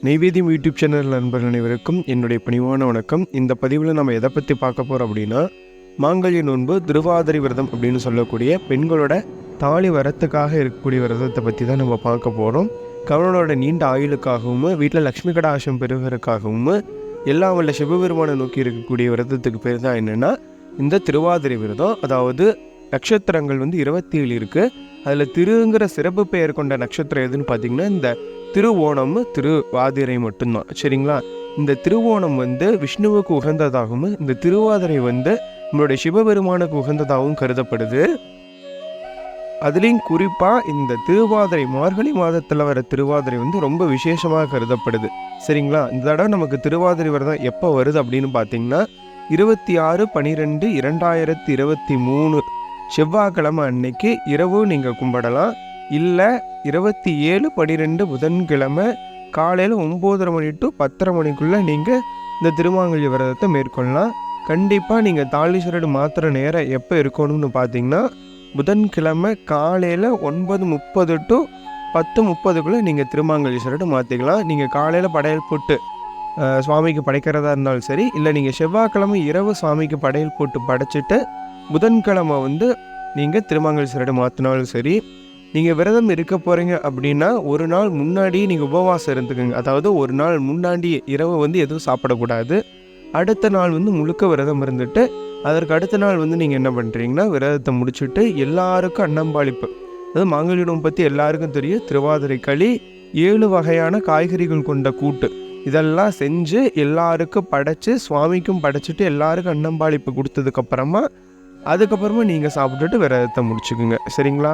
நெய்வேத்தியம் YouTube channel நண்பர்கள் அனைவருக்கும் என்னுடைய பணிவான வணக்கம். இந்த பதிவில் நம்ம எதை பற்றி பார்க்க போகிறோம் அப்படின்னா, மாங்கல்ய நோன்பு திருவாதிரை விரதம் அப்படின்னு சொல்லக்கூடிய பெண்களோட தாலி வரத்துக்காக இருக்கக்கூடிய விரதத்தை பற்றி தான் நம்ம பார்க்க போகிறோம். கணவனோட நீண்ட ஆயுளுக்காகவும் வீட்டில் லக்ஷ்மி கடாட்சம் பெறுவதற்காகவும் எல்லாம் வல்ல சிவபெருமானை நோக்கி இருக்கக்கூடிய விரதத்துக்கு பேர் தான் என்னென்னா இந்த திருவாதிரை விரதம். அதாவது நட்சத்திரங்கள் 27 இருக்குது. அதில் திருங்கிற சிறப்பு பெயர் கொண்ட நட்சத்திரம் எதுன்னு பார்த்தீங்கன்னா இந்த திருவோணம் திருவாதிரை மட்டும்தான். சரிங்களா? இந்த திருவோணம் விஷ்ணுவுக்கு உகந்ததாகவும் இந்த திருவாதிரை நம்மளுடைய சிவபெருமானுக்கு உகந்ததாகவும் கருதப்படுது. அதுலேயும் குறிப்பாக இந்த திருவாதிரை மார்கழி மாதத்தில் வர திருவாதிரை ரொம்ப விசேஷமாக கருதப்படுது. சரிங்களா? இந்த தடவை நமக்கு திருவாதிரை விரதம் எப்போ வருது அப்படின்னு பார்த்தீங்கன்னா 26/12/2023 செவ்வாய்க்கிழமை அன்னைக்கு இரவு நீங்கள் கும்பிடலாம். இல்லை 27/12 புதன்கிழமை காலையில் 9:30 மணி to 10:30 மணிக்குள்ளே நீங்கள் இந்த திருமாங்கல்ய விரதத்தை மேற்கொள்ளலாம். கண்டிப்பாக நீங்கள் தாலி சரடு மாத்திர நேரம் எப்போ இருக்கணும்னு பார்த்தீங்கன்னா புதன்கிழமை காலையில் 9:30 to 10:30 நீங்கள் திருமாங்கல்ய சரடு மாற்றிக்கலாம். நீங்கள் காலையில் படையல் போட்டு சுவாமிக்கு படைக்கிறதா இருந்தாலும் சரி, இல்லை நீங்கள் செவ்வாய்க்கிழமை இரவு சுவாமிக்கு படையல் போட்டு படைச்சிட்டு புதன்கிழமை நீங்கள் திருமாங்கல்ய சரடு மாற்றினாலும் சரி. நீங்கள் விரதம் இருக்க போகிறீங்க அப்படின்னா ஒரு நாள் முன்னாடி நீங்கள் உபவாசம் இருந்துக்குங்க. அதாவது ஒரு நாள் முன்னாடி இரவு எதுவும் சாப்பிடக்கூடாது. அடுத்த நாள் முழுக்க விரதம் இருந்துட்டு அதற்கு அடுத்த நாள் நீங்கள் என்ன பண்ணுறீங்கன்னா விரதத்தை முடிச்சுட்டு எல்லாருக்கும் அன்னம்பாளிப்பு, அதாவது மாங்கல்யம் பற்றி எல்லாருக்கும் தெரியும். திருவாதிரை களி 7 வகையான காய்கறிகள் கொண்ட கூட்டு இதெல்லாம் செஞ்சு எல்லாருக்கும் படைச்சு சுவாமிக்கும் படைச்சிட்டு எல்லாருக்கும் அன்னம்பாளிப்பு கொடுத்ததுக்கப்புறமா அதுக்கப்புறமா நீங்கள் சாப்பிட்டுட்டு விரதத்தை முடிச்சுக்குங்க. சரிங்களா?